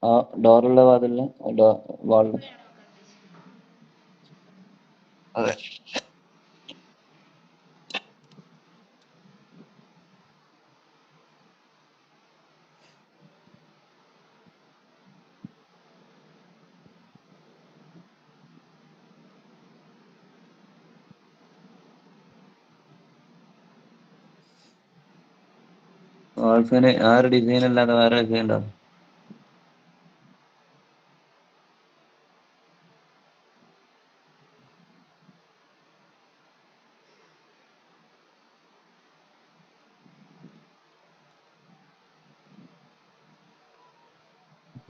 ആ ഡോറുള്ള വാതിലിന് വാളിന്. അതെ. വാൾഫിന് ആ ഒരു ഡിസൈൻ അല്ലാതെ വേറെ ഡിസൈൻ ഉണ്ടോ?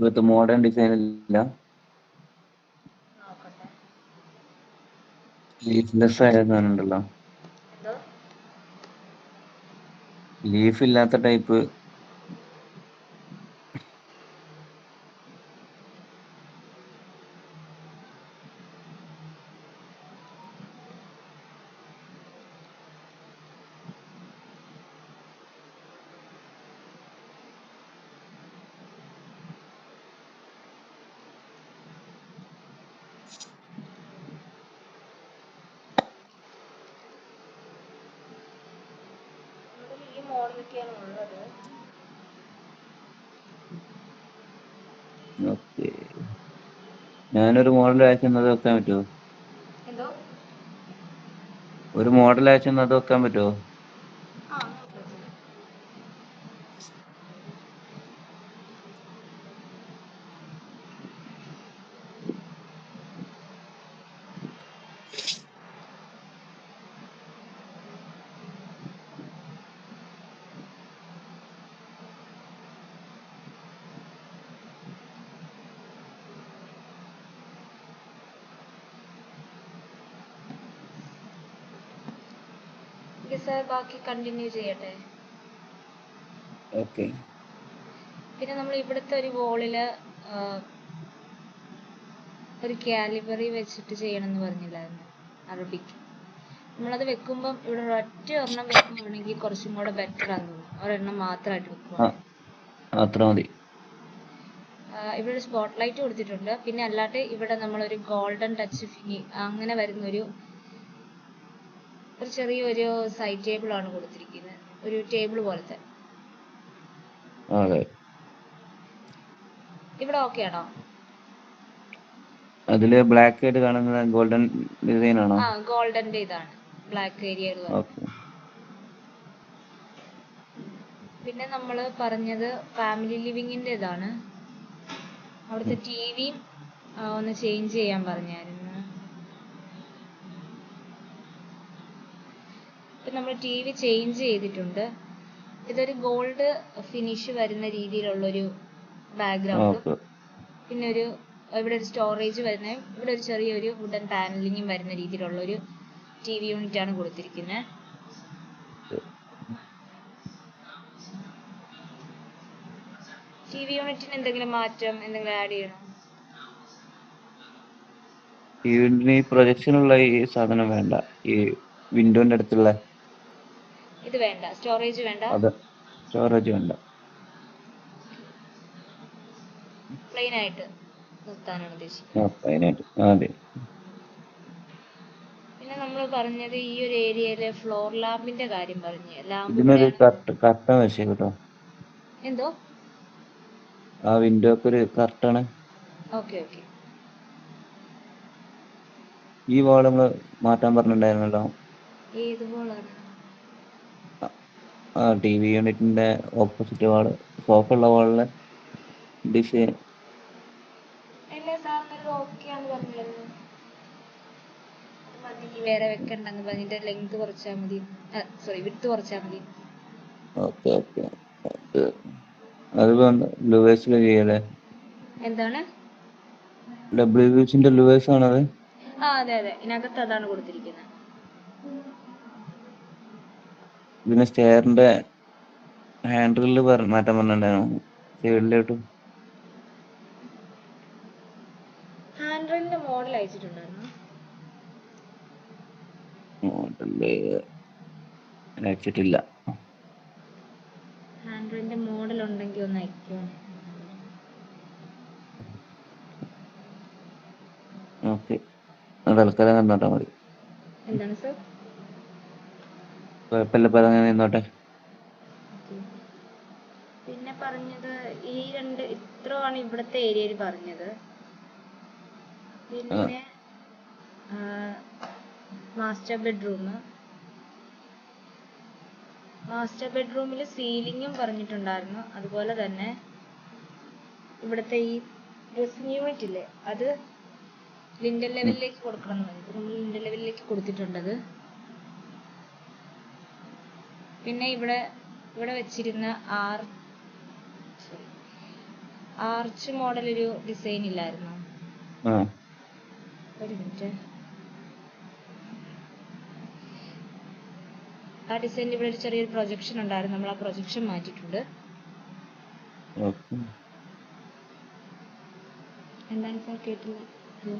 വിത്ത് മോഡേൺ ഡിസൈൻ ഇല്ല. നോക്കട്ടെ. ലീഫ്ലെസ് ആയ സാധനം ഉണ്ടല്ലോ, എന്തോ? ലീഫ് ഇല്ലാത്ത ടൈപ്പ്. ഇവിടെ ഈ മോഡലൊക്കെയാണ് ഉള്ളത്. ഓക്കെ, ഞാനൊരു മോഡൽ അയച്ചെന്നത് വെക്കാൻ പറ്റുമോ? എന്തോ? ഒരു മോഡൽ അയച്ചെന്നത് വെക്കാൻ പറ്റുമോ? ആ, നോക്കാം. സാർ ബാക്കി കണ്ടിന്യൂ ചെയ്യട്ടെ. ഓക്കെ. പിന്നെ നമ്മൾ ഇവിടുത്തെ ഒരു വോളില് ഒരു കാലിബറി വെച്ചിട്ട് ചെയ്യണമെന്ന് പറഞ്ഞില്ലായിരുന്നു, അറബിക്ക്. നമ്മളത് വെക്കുമ്പം ഇവിടെ ഒറ്റ ഒരെണ്ണം വെക്കുവാണെങ്കിൽ കുറച്ചും കൂടെ ബെറ്റർ ആണെന്ന് തോന്നുന്നു. ഒരെണ്ണം മാത്രമായിട്ട് ആ, വെക്കുവാണെങ്കിൽ. അത്ര മതി. ഇവിടെ ഒരു സ്പോട്ട് ലൈറ്റ് കൊടുത്തിട്ടുണ്ട്. പിന്നെ അല്ലാണ്ട് ഇവിടെ നമ്മളൊരു ഗോൾഡൻ ടച്ച് അങ്ങനെ വരുന്നൊരു ചെറിയൊരു സൈഡ് ടേബിൾ ആണ് കൊടുത്തിരിക്കുന്നത്, ഒരു ടേബിൾ പോലത്തെ. അതെ, ഇവിടെ ഓക്കെ ആണോ? അതില് ബ്ലാക്ക് ആയിട്ട് കാണുന്ന ഗോൾഡൻ ഡിസൈൻ ആണോ? ആ, ഗോൾഡന്റെ ഇതാണ്, ബ്ലാക്ക് ഏരിയകൾ വന്നു. ഓക്കെ. പിന്നെ നമ്മൾ പറഞ്ഞത് ഫാമിലി ലിവിങ്ങിന്റെ ഇതാണ്. അവിടുത്തെ ടി വിയും ഒന്ന് ചേഞ്ച് ചെയ്യാൻ പറഞ്ഞായിരുന്നു. ഇപ്പം നമ്മൾ ടി വി ചേഞ്ച് ചെയ്തിട്ടുണ്ട്. ഇതൊരു ഗോൾഡ് ഫിനിഷ് വരുന്ന രീതിയിലുള്ളൊരു ബാക്ക്ഗ്രൗണ്ടും, ഓക്കെ. പിന്നെ ഇവിടെ ഒരു സ്റ്റോറേജ് വരുന്ന, ഇവിടെ ഒരു ചെറിയൊരു വുഡൻ പാനലിങ്ങും വരുന്ന രീതിയിലുള്ളൊരു ടി വി യൂണിറ്റ് ആണ് കൊടുത്തിരിക്കുന്നത്. ടി വി യൂണിറ്റിന് എന്തെങ്കിലും മാറ്റം, എന്തെങ്കിലും ആഡ് ചെയ്യണോ? ഈ പ്രൊജക്ഷനുള്ള ഈ സാധനം വേണ്ട, ഈ വിൻഡോന്റെ അടുത്തുള്ള ഇത് വേണ്ട, സ്റ്റോറേജ് വേണ്ട, അത് സ്റ്റോറേജ് വേണ്ട. പ്ലെയിൻ ആയിട്ട് നിർത്താനാണ് ഉദ്ദേശിക്കുന്നത്. അതിനായിട്ട് അതെ. പിന്നെ നമ്മൾ പറഞ്ഞത് ഈ ഒരു ഏരിയയിലെ ഫ്ലോർ ലാമ്പിന്റെ കാര്യം പറഞ്ഞു. ലാമ്പ് ഇതിനൊരു ഇവിടെയാണ്. കർട്ടൻ വെച്ചേ കേട്ടോ, എന്തോ? ആ വിൻഡോക്ക് ഒരു കർട്ടണ്. Okay okay. ഈ വാൾ നമ്മള് മാറ്റാൻ പറഞ്ഞിട്ടുണ്ടായിരുന്നല്ലോ. ഏതുപോലാണ്? ആ ടി വി യൂണിറ്റിന്റെ ഓപ്പോസിറ്റ് വാള്, സോഫ ഉള്ള വാളിലെ ഡിസൈൻ. അല്ലേ സാറിനത് ഓക്കെ ആണെന്ന് പറഞ്ഞില്ലായിരുന്നു? മതി, വേറെ വെക്കണ്ടെന്ന് പറഞ്ഞിട്ട് ലെങ്ത് കുറച്ചാൽ മതി, സോറി വിഡ്ത്ത് കുറച്ചാൽ മതി. Okay okay. അതിപ്പോ ലുവേഴ്സിൽ ചെയ്യല്ലേ? എന്താണ്? ഡബ്ല്യൂസിന്റെ ലുവേഴ്സ് ആണത്. ആ, അതെ അതെ, ഇതിനകത്ത് അതാണ് കൊടുത്തിരിക്കുന്നത്. പിന്നെ സ്റ്റെയറിന്റെ ഹാൻഡിലില് മാറ്റാൻ പറഞ്ഞിട്ടുണ്ടായിരുന്നു, സൈഡിലോട്ട്. ഹാൻഡ് റെയിലിന്റെ മോഡൽ അയച്ചിട്ടുണ്ടായിരുന്നു. മോഡല് അയച്ചിട്ടില്ല. ഹാൻഡ് റെയിലിന്റെ മോഡൽ ഉണ്ടെങ്കിൽ ഒന്ന് അയക്കുമോ? തൽക്കാലം നിന്നോട്ടാ മതി. എന്താണ് സർ? കുഴപ്പമില്ല, ഇപ്പൊ അതങ്ങനെ നിന്നോട്ടെ. പിന്നെ പറഞ്ഞത് ഈ ഇത്രയാണ് ഇവിടുത്തെ ഏരിയയിൽ പറഞ്ഞത്. ആ, പിന്നെ മാസ്റ്റർ ബെഡ്റൂമിൽ സീലിങ്ങും പറഞ്ഞിട്ടുണ്ടായിരുന്നു. അതുപോലെ തന്നെ ഇവിടുത്തെ ഈ ഡ്രസ്സിംഗ് യൂണിറ്റ് ഇല്ലേ, അത് ലിൻഡൽ ഉം, ലെവലിലേക്ക് കൊടുക്കണം എന്ന് പറഞ്ഞു. നമ്മൾ ലിൻഡൽ ലെവലിലേക്ക് കൊടുത്തിട്ടുണ്ടത്. പിന്നെ ഇവിടെ ഇവിടെ വെച്ചിരുന്ന ആർച്ച് മോഡൽ ഒരു ഡിസൈൻ ഇല്ലായിരുന്നു. ആ, ഒരു മിനിറ്റ്. ആ ഡിസൈനിൽ ഇവിടെ ഒരു ചെറിയൊരു പ്രൊജക്ഷൻ ഉണ്ടായിരുന്നു. നമ്മൾ ആ പ്രൊജക്ഷൻ മാറ്റിയിട്ടുണ്ട്. ഓക്കെ എന്താണ് സാർ കേട്ടില്ല? ഹലോ.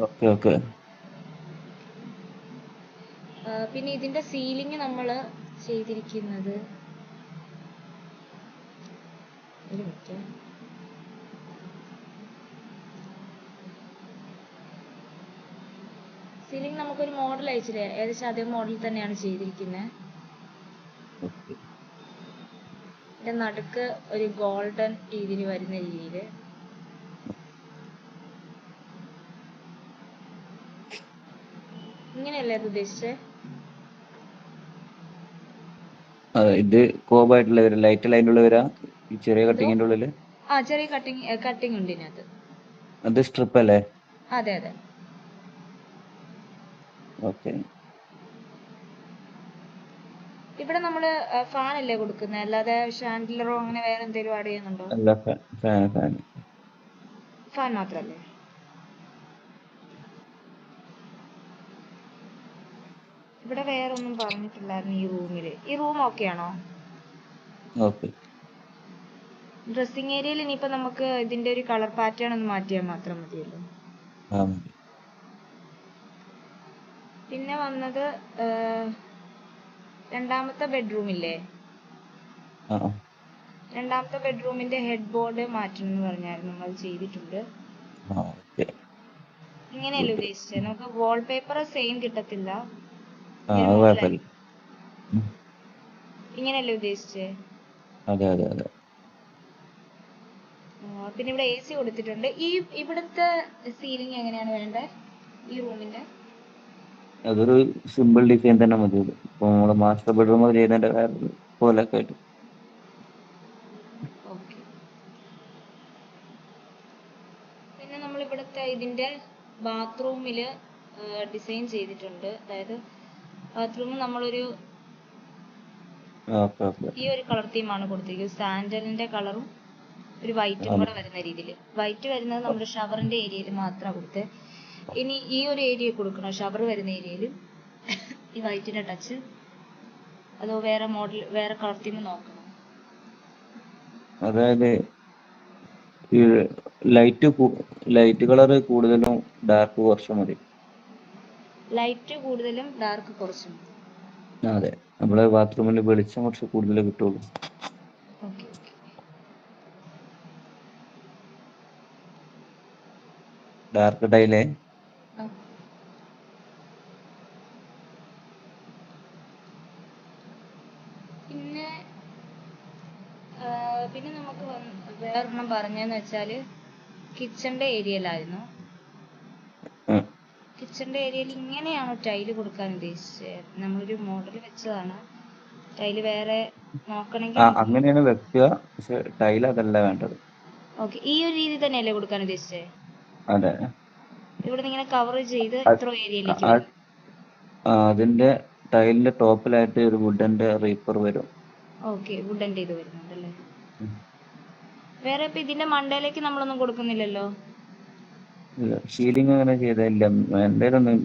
Okay okay. പിന്നെ ഇതിന്റെ സീലിംഗ് നമ്മൾ ചെയ്തിരിക്കുന്നത്, ഒരു മിനിറ്റ്, സീലിംഗ് നമുക്കൊരു മോഡൽ അയച്ചില്ലേ, ഏകദേശം അതേ മോഡൽ തന്നെയാണ് ചെയ്തിരിക്കുന്നത്. ഓക്കെ. ഇതിന്റെ നടുക്ക് ഒരു ഗോൾഡൻ രീതിയിൽ വരുന്ന രീതിയിൽ. ഇങ്ങനെയല്ലേ അത് ഉദ്ദേശിച്ചത്? ഇത് കോബായിട്ടുള്ള വരാം, ലൈറ്റ് ലൈൻ്റെ ഉള്ളിൽ വരാം, ഈ ചെറിയ എന്തോ? കട്ടിങ്ങിന്റെ ഉള്ളില്. ചെറിയ കട്ടിങ് ഉണ്ട് ഇതിനകത്ത്. അത് സ്ട്രിപ്പ് അല്ലേ? അതെ അതെ. ഓക്കെ. ഇവിടെ നമ്മള് ഫാൻ അല്ലേ കൊടുക്കുന്നത്, അല്ലാതെ ഷാൻഡിലറോ അങ്ങനെ വേറെ എന്തെങ്കിലും ആഡ് ചെയ്യുന്നുണ്ടോ? അല്ല, ഫാൻ. ഫാൻ മാത്രല്ലേ? ഇവിടെ വേറെ ഒന്നും പറഞ്ഞിട്ടില്ലായിരുന്നു ഈ റൂമില്. ഈ റൂം ഓക്കെ ആണോ? ഓക്കെ. ഡ്രസ്സിംഗ് ഏരിയയിൽ ഇനിയിപ്പോ നമുക്ക് ഇതിന്റെ ഒരു കളർ പാറ്റേൺ ഒന്ന് മാറ്റിയാൽ മാത്രം മതിയല്ലോ. ആ, പിന്നെ വന്നത് രണ്ടാമത്തെ ബെഡ്റൂം ഇല്ലേ, ആ, രണ്ടാമത്തെ ബെഡ്റൂമിന്റെ ഹെഡ് ബോർഡ് മാറ്റണം എന്ന് പറഞ്ഞായിരുന്നു. നമ്മൾ ചെയ്തിട്ടുണ്ട്. ആ, ഓക്കെ. ഇങ്ങനെയല്ലേ ഉദ്ദേശിച്ചത്? നമുക്ക് വാൾപേപ്പർ സെയിം കിട്ടത്തില്ല, ആ, ഈ ഒരു അത് കുഴപ്പമില്ല. മോഡലായിരിക്കും. ഇങ്ങനെയല്ലേ ഉദ്ദേശിച്ചത്? അതെ അതെ അതെ. പിന്നെ ഇവിടെ AC കൊടുത്തിട്ടുണ്ട്. ഇവിടുത്തെ സീലിംഗ് എങ്ങനെയാണ് വേണ്ടത് ഈ റൂമിന്റെ? അതൊരു സിമ്പിൾ ഡിസൈൻ തന്നെ മതി. ഇപ്പൊ നമ്മള് മാസ്റ്റർ ബെഡ്റൂം ചെയ്യുന്നതിന്റെ വേറെ പോലെ ഒക്കെ ആയിട്ട്. ഓക്കെ. പിന്നെ നമ്മൾ ഇവിടുത്തെ ഇതിന്റെ ബാത്റൂമിൽ ഡിസൈൻ ചെയ്തിട്ടുണ്ട്. അതായത് ബാത്റൂം നമ്മളൊരു ഓക്കെ ഓക്കെ. ഈ ഒരു കളർ തീമാണ് കൊടുത്തിരിക്കുന്നത്. സാൻഡലിന്റെ കളറും ഒരു വൈറ്റും കൂടെ വരുന്ന രീതിയിൽ. വൈറ്റ് വരുന്നത് നമ്മുടെ ഷവറിന്റെ ഏരിയയിൽ മാത്രമാണ് കൊടുത്തത്. ഇനി ഈ ഒരു ഏരിയ കൊടുക്കണം, ഷവർ വരുന്ന ഏരിയയിൽ ഈ വൈറ്റിന്റെ ടച്ച്. അതോ വേറെ കളർ തീം നോക്കണം? അതായത് ഈ ലൈറ്റ് കളർ കൂടുതലും ഡാർക്ക് കുറച്ചും മതി. ലൈറ്റ് കൂടുതലും ഡാർക്ക് കുറച്ചും. അതെ, നമ്മളെ ബാത്റൂമിൽ വെളിച്ചം കുറച്ച് കൂടുതൽ കിട്ടുള്ളൂ. Okay okay. ഡാർക്ക് ടൈലേ. പിന്നെ പിന്നെ നമുക്ക് വേറൊരെണ്ണം പറഞ്ഞതെന്ന് വെച്ചാൽ കിച്ചന്റെ ഏരിയയിലായിരുന്നു. കിച്ചന്റെ ഏരിയയിൽ ഇങ്ങനെയാണോ ടൈല് കൊടുക്കാൻ ഉദ്ദേശിച്ചത്? നമ്മളൊരു മോഡൽ വെച്ചതാണ്. ടൈല് വേറെ നോക്കണമെങ്കിൽ അങ്ങനെയാണ് വെക്കുക, പക്ഷെ ടൈൽ അതല്ല വേണ്ടത്. ഓക്കെ. ഈ ഒരു രീതി തന്നെയല്ലേ കൊടുക്കാൻ ഉദ്ദേശിച്ചത്? അതെ. ഇവിടെ ഇങ്ങനെ കവർ ചെയ്ത് ഇത്ര ഏരിയയിലേക്ക് ആ, വരും. അതിന്റെ ടൈലിന്റെ ടോപ്പിലായിട്ട് ഒരു വുഡന്റെ റീപ്പർ വരും. ഓക്കെ, വുഡന്റെ ഇത് വരുന്നുണ്ടല്ലേ. വേറെ ഇപ്പൊ ഇതിന്റെ മണ്ടയിലേക്ക് നമ്മളൊന്നും കൊടുക്കുന്നില്ലല്ലോ. സീലിംഗ് അങ്ങനെ ചെയ്തില്ല, എന്റേലൊന്നും.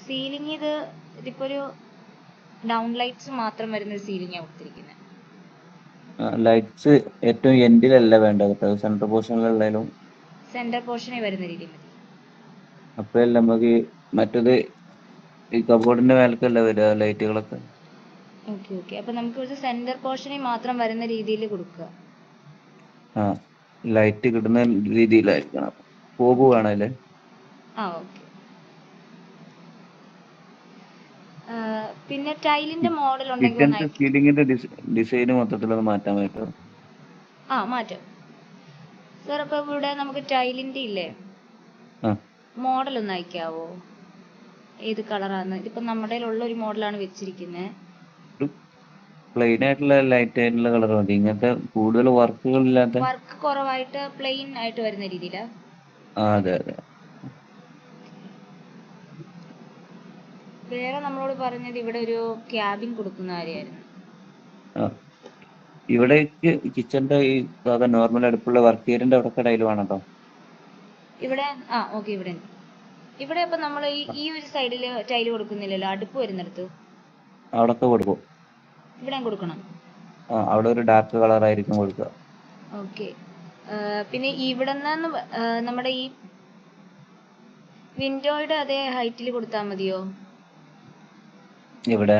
സീലിംഗ് ഇതിപ്പോ ഒരു ഡൗൺ ലൈറ്റ്സ് മാത്രം വരുന്ന സീലിംഗാണ് കൊടുത്തിരിക്കുന്നത്. ലൈറ്റ്സ് ഏറ്റവും എൻഡിലല്ല വേണ്ടത് കേട്ടോ, സെൻട്രൽ പോർഷനിലുള്ളതിലും. സെന്റർ പോർഷനിൽ വരുന്ന രീതി മതി. അപ്പോഴല്ല നമുക്ക് മറ്റത് ഈ കബോർഡിന്റെ മേലക്കല്ല വരിക ലൈറ്റുകളൊക്കെ. Okay okay. അപ്പൊ നമുക്ക് ഒരു സെന്റർ പോർഷനിൽ മാത്രം വരുന്ന രീതിയിൽ കൊടുക്കുക. ആ, ലൈറ്റ് കിട്ടുന്ന രീതിയിലായിരിക്കണം. പോകു വേണല്ലേ. ഓക്കെ. പിന്നെ ടൈലിന്റെ മോഡൽ ഉണ്ടെങ്കിൽ ഒന്ന് കിച്ചണിന്റെ അയക്കാം. സീലിംഗിന്റെ ഡിസൈൻ മൊത്തത്തിലൊന്ന് മാറ്റാൻ പറ്റുമോ? ആ മാറ്റാം സാർ. അപ്പൊ ഇവിടെ നമുക്ക് ടൈലിന്റെ ഇല്ലേ ആ മോഡൽ ഒന്ന് അയക്കാവോ? ഏത് കളറാന്ന്? ഇതിപ്പോ നമ്മുടെ ഉള്ള ഒരു മോഡലാണ് വെച്ചിരിക്കുന്നത്. ഒരു പ്ലെയിൻ ആയിട്ടുള്ള ലൈറ്റ് ആയിട്ടുള്ള കളർ മതി, ഇങ്ങനത്തെ കൂടുതൽ വർക്കുകൾ ഇല്ലാത്ത. വർക്ക് കുറവായിട്ട് പ്ലെയിൻ ആയിട്ട് വരുന്ന രീതിയിലാ? ആ അതെ അതെ. വേറെ നമ്മളോട് പറഞ്ഞത് ഇവിടെ ഒരു ക്യാബിൻ കൊടുക്കുന്ന കാര്യമായിരുന്നു. ആ ഇവിടേക്ക് കിച്ചണിന്റെ ഈ സാധാ നോർമൽ അടുപ്പുള്ള വർക്ക് ഏരിയന്റെ അവിടെ ടൈൽ വേണം കേട്ടോ. ഇവിടെ ഓക്കെ. ഇവിടെ അപ്പൊ നമ്മൾ ഈ ഒരു സൈഡിൽ ടൈല് കൊടുക്കുന്നില്ലല്ലോ, അടുപ്പ് വരുന്നിടത്ത് അവിടൊക്കെ കൊടുക്കും. ഇവിടെയും കൊടുക്കണം. അവിടെ ഒരു ഡാർക്ക് കളർ ആയിരിക്കും കൊടുക്കുക. ഓക്കെ. പിന്നെ ഇവിടെ നിന്ന് നമ്മുടെ ഈ വിൻഡോയുടെ അതേ ഹൈറ്റിൽ കൊടുത്താൽ മതിയോ? ഇവിടെ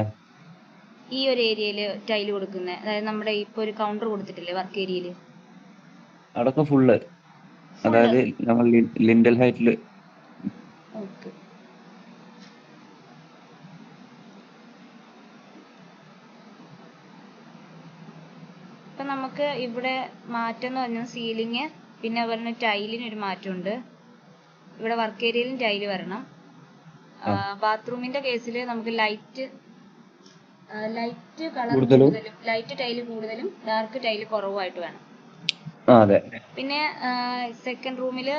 ഈ ഒരു ഏരിയയിൽ ടൈല് കൊടുക്കുന്നത്, അതായത് നമ്മുടെ ഇപ്പൊ ഒരു കൗണ്ടർ കൊടുത്തിട്ടില്ലേ വർക്ക് ഏരിയയിൽ? അവിടൊക്കെ ഫുള്ള്, അതായത് നമ്മൾ ലിൻഡൽ ഹൈറ്റില്. ഓക്കെ. ഇപ്പൊ നമുക്ക് ഇവിടെ മാറ്റം എന്ന് പറഞ്ഞാൽ സീലിംഗ്, പിന്നെ അതുപോലെ ടൈലിന് ഒരു മാറ്റമുണ്ട്. ഇവിടെ വർക്ക് ഏരിയയിലും ടൈല് വരണം. ബാത്റൂമിന്റെ കേസിൽ നമുക്ക് ലൈറ്റ് കളർ കൂടുതലും, ലൈറ്റ് ടൈല് കൂടുതലും ഡാർക്ക് ടൈല് കുറവായിട്ട് വേണം. അതെ. പിന്നെ സെക്കൻഡ് റൂമില്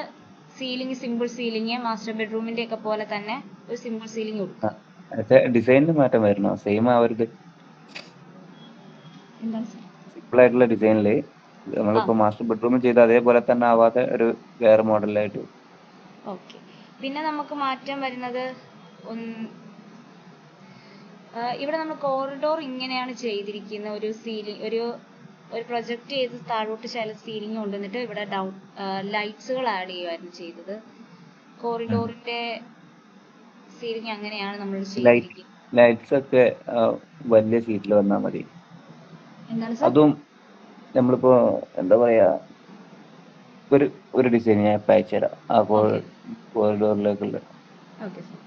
സീലിംഗ് സിമ്പിൾ സീലിംഗ്, മാസ്റ്റർ ബെഡ്റൂമിന്റെ ഒക്കെ പോലെ തന്നെ ഒരു സിമ്പിൾ സീലിംഗ് കൊടുക്കുക. ഡിസൈനിൽ മാറ്റം വരണം, സെയിം ആവരുത്. എന്താണ് സാർ? സിമ്പിൾ ആയിട്ടുള്ള ഡിസൈനില് നമ്മളിപ്പോ മാസ്റ്റർ ബെഡ്റൂമിൽ ചെയ്ത അതേപോലെ തന്നെ ആവാതെ ഒരു വേറെ മോഡലായിട്ട്. ഓക്കെ. പിന്നെ നമുക്ക് മാറ്റം വരുന്നത് ഇവിടെ നമ്മൾ കോറിഡോർ ഇങ്ങനെയാണ് ചെയ്തിരിക്കുന്ന ഒരു സീലിംഗ്, ഒരു പ്രൊജക്ട് ചെയ്ത് താഴോട്ട് ചില സീലിംഗ് കൊണ്ടുവന്നിട്ട് ഇവിടെ ലൈറ്റ്സുകൾ ആഡ് ചെയ്യുമായിരുന്നു ചെയ്തത്. കോറിഡോറിന്റെ സീലിംഗ് അങ്ങനെയാണ് നമ്മൾ ചെയ്തിരിക്കുന്നത്. ലൈറ്റ്സ് ഒക്കെ വലിയ സീറ്റിൽ വന്നാൽ മതി. എന്താണ് സാർ? അതും നമ്മളിപ്പോ എന്താ പറയാ, ഒരു ഡിസൈൻ ഞാൻ ഇപ്പൊ അയച്ചുതരാം ആ കോറിഡോറിലേക്കുള്ള. Okay sir.